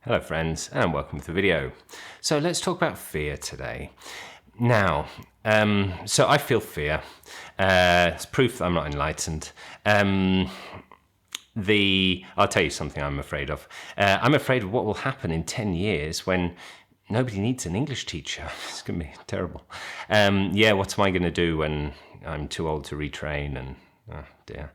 Hello friends, and welcome to the video. So let's talk about fear today. Now, so I feel fear. It's proof that I'm not enlightened. I'll tell you something I'm afraid of. I'm afraid of what will happen in 10 years when nobody needs an English teacher. It's going to be terrible. What am I going to do when I'm too old to retrain and oh dear.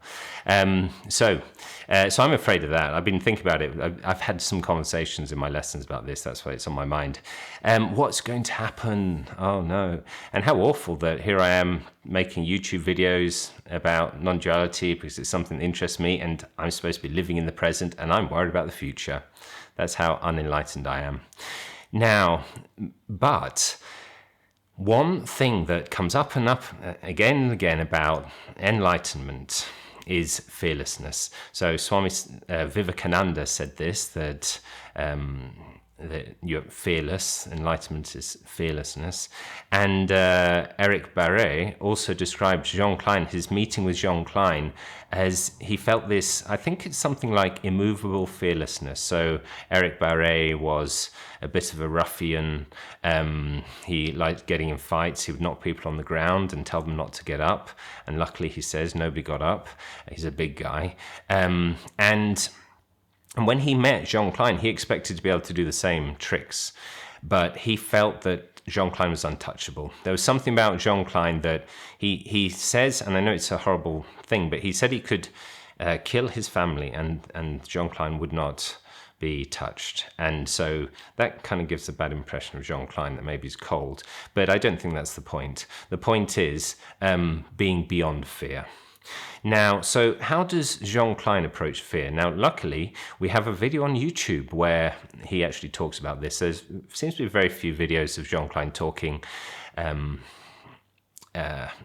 So I'm afraid of that. I've been thinking about it. I've had some conversations in my lessons about this. That's why it's on my mind. What's going to happen? Oh no. And how awful that here I am making YouTube videos about non-duality because it's something that interests me and I'm supposed to be living in the present and I'm worried about the future. That's how unenlightened I am. Now, but one thing that comes up and up again and again about enlightenment is fearlessness. So Swami Vivekananda said this, that you're fearless, enlightenment is fearlessness. And Eric Baret also described Jean Klein, his meeting with Jean Klein, as he felt this, I think it's something like immovable fearlessness. So Eric Baret was a bit of a ruffian. He liked getting in fights. He would knock people on the ground and tell them not to get up. And luckily, he says, nobody got up. He's a big guy. And when he met Jean Klein, he expected to be able to do the same tricks, but he felt that Jean Klein was untouchable. There was something about Jean Klein that he says, and I know it's a horrible thing, but he said he could kill his family and Jean Klein would not be touched. And so that kind of gives a bad impression of Jean Klein, that maybe he's cold, but I don't think that's the point. The point is being beyond fear. Now, so how does Jean Klein approach fear? Now, luckily, we have a video on YouTube where he actually talks about this. There seems to be very few videos of Jean Klein talking in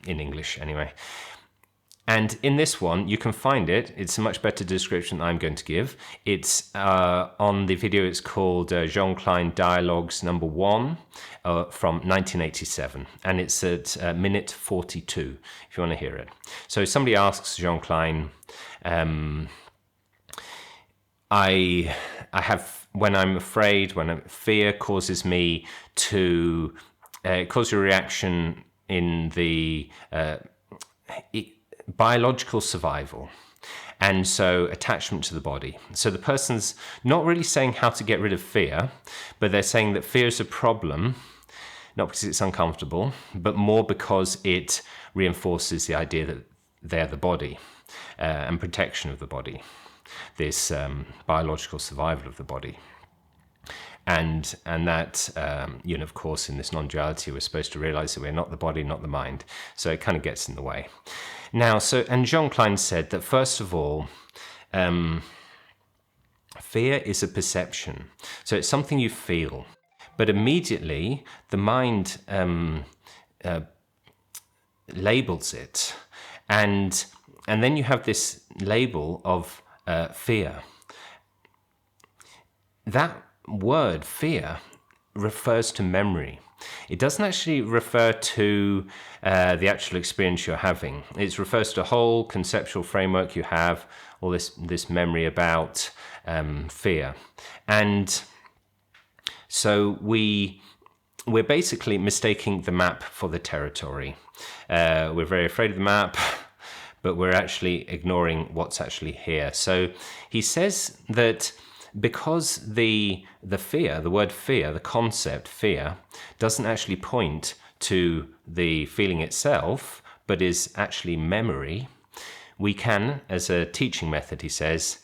English anyway. And in this one, you can find it. It's a much better description than I'm going to give. It's on the video. It's called Jean Klein Dialogues number 1 from 1987. And it's at minute 42, if you want to hear it. So somebody asks Jean Klein, I have, when I'm afraid, fear causes me to cause a reaction in the biological survival, and so attachment to the body. So the person's not really saying how to get rid of fear, but they're saying that fear is a problem, not because it's uncomfortable, but more because it reinforces the idea that they're the body and protection of the body, this biological survival of the body. And that, of course, in this non-duality, we're supposed to realize that we're not the body, not the mind. So it kind of gets in the way. Now, and Jean Klein said that, first of all, fear is a perception. So it's something you feel. But immediately, the mind labels it. And then you have this label of fear. That word fear refers to memory. It doesn't actually refer to the actual experience you're having. It refers to a whole conceptual framework you have, all this memory about fear. And so we're basically mistaking the map for the territory. We're very afraid of the map, but we're actually ignoring what's actually here. So he says that because the fear, the word fear, the concept fear, doesn't actually point to the feeling itself, but is actually memory, we can, as a teaching method, he says,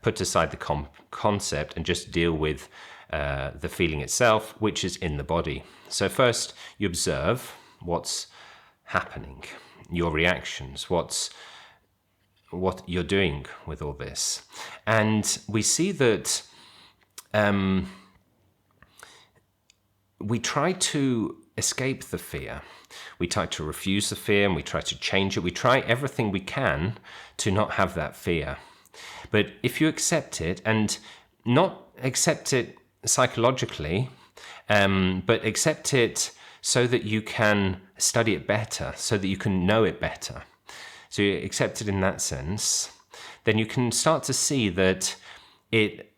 put aside the concept and just deal with the feeling itself, which is in the body. So first, you observe what's happening, your reactions, what you're doing with all this. And we see that we try to escape the fear. We try to refuse the fear and we try to change it. We try everything we can to not have that fear. But if you accept it, and not accept it psychologically, but accept it so that you can study it better, so that you can know it better. So you accept it in that sense, then you can start to see that it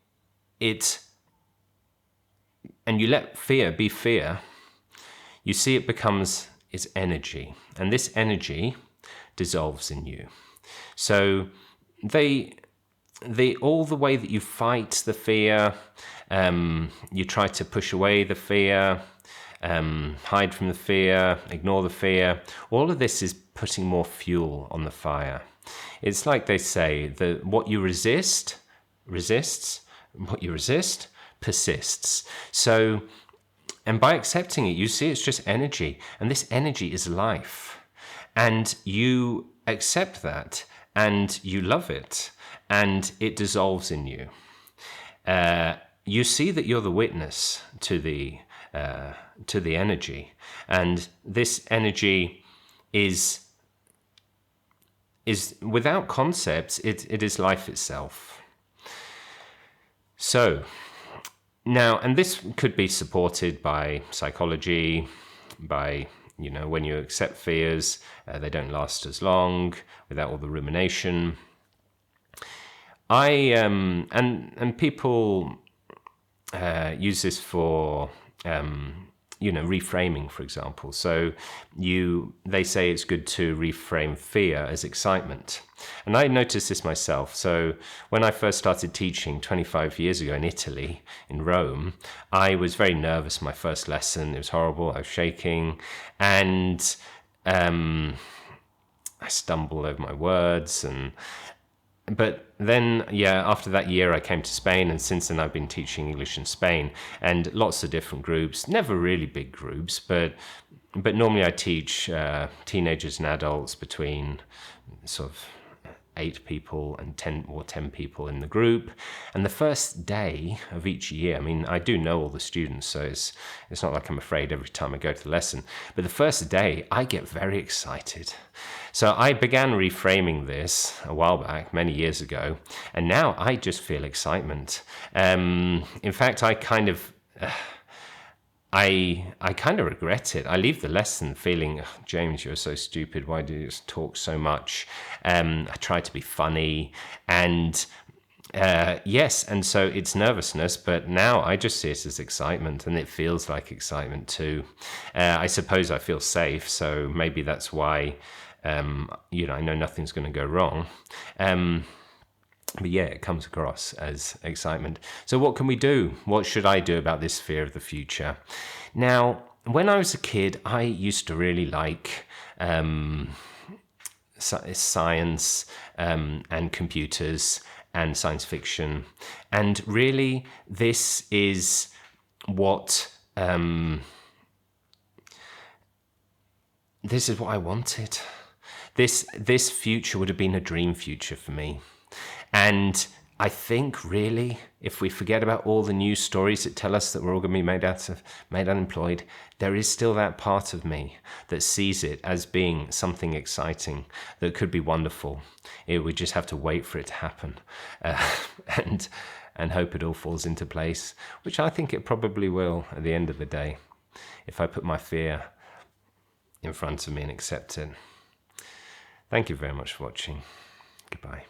and you let fear be fear, you see it becomes its energy, and this energy dissolves in you. So all the way that you fight the fear, you try to push away the fear, hide from the fear, ignore the fear, all of this is putting more fuel on the fire. It's like they say that what you resist resists, what you resist persists. So, and by accepting it, you see it's just energy, and this energy is life. And you accept that, and you love it, and it dissolves in you. You see that you're the witness to the energy, and this energy is without concepts. It is life itself. So now, and this could be supported by psychology, by, when you accept fears, they don't last as long without all the rumination. And people use this for reframing, for example. So they say it's good to reframe fear as excitement. And I noticed this myself. So when I first started teaching 25 years ago in Italy, in Rome, I was very nervous. My first lesson, it was horrible. I was shaking, and I stumbled over my words. But then, after that year, I came to Spain, and since then I've been teaching English in Spain, and lots of different groups, never really big groups, but normally I teach teenagers and adults between sort of 8 people and 10 people in the group. And the first day of each year, I mean, I do know all the students, so it's not like I'm afraid every time I go to the lesson. But the first day, I get very excited. So I began reframing this a while back, many years ago, and now I just feel excitement. In fact, I kind of regret it. I leave the lesson feeling, "Oh, James, you're so stupid. Why do you talk so much?" I try to be funny, and yes, and so it's nervousness, but now I just see it as excitement, and it feels like excitement too. I suppose I feel safe, so maybe that's why I know nothing's going to go wrong. But it comes across as excitement. So what can we do? What should I do about this fear of the future? Now, when I was a kid, I used to really like science and computers and science fiction. And really, this is what I wanted. This future would have been a dream future for me. And I think really, if we forget about all the news stories that tell us that we're all going to be made unemployed, there is still that part of me that sees it as being something exciting that could be wonderful. We just have to wait for it to happen, and hope it all falls into place, which I think it probably will at the end of the day, if I put my fear in front of me and accept it. Thank you very much for watching. Goodbye.